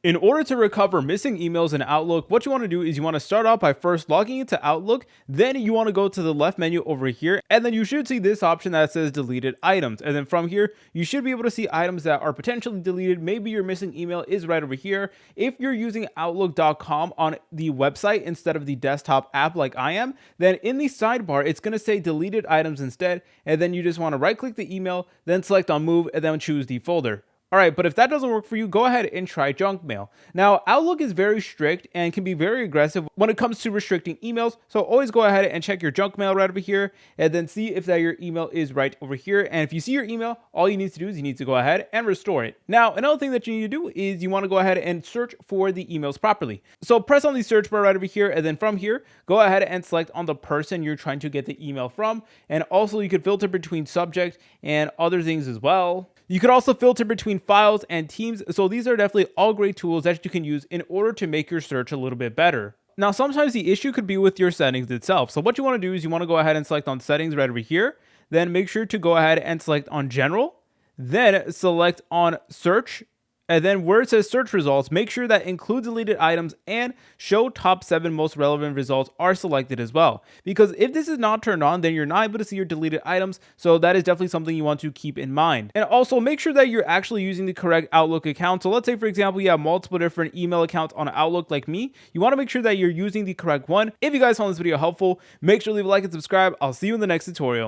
In order to recover missing emails in Outlook, what you want to do is you want to start off by first logging into Outlook. Then you want to go to the left menu over here, and then you should see this option that says deleted items. And then from here, you should be able to see items that are potentially deleted. Maybe your missing email is right over here. If you're using Outlook.com on the website instead of the desktop app like I am, then in the sidebar, it's going to say deleted items instead. And then you just want to right click the email, then select on move, and then choose the folder. All right, but if that doesn't work for you, go ahead and try junk mail. Now, Outlook is very strict and can be very aggressive when it comes to restricting emails. So always go ahead and check your junk mail right over here and then see if that your email is right over here. And if you see your email, all you need to do is you need to go ahead and restore it. Now, another thing that you need to do is you want to go ahead and search for the emails properly. So press on the search bar right over here. And then from here, go ahead and select on the person you're trying to get the email from. And also you could filter between subject and other things as well. You could also filter between files and teams. So these are definitely all great tools that you can use in order to make your search a little bit better. Now, sometimes the issue could be with your settings itself. So what you want to do is you want to go ahead and select on settings right over here. Then make sure to go ahead and select on general. Then select on search. And then where it says search results, make sure that include deleted items and show top 7 most relevant results are selected as well. Because if this is not turned on, then you're not able to see your deleted items. So that is definitely something you want to keep in mind. And also make sure that you're actually using the correct Outlook account. So let's say, for example, you have multiple different email accounts on Outlook like me. You want to make sure that you're using the correct one. If you guys found this video helpful, make sure to leave a like and subscribe. I'll see you in the next tutorial.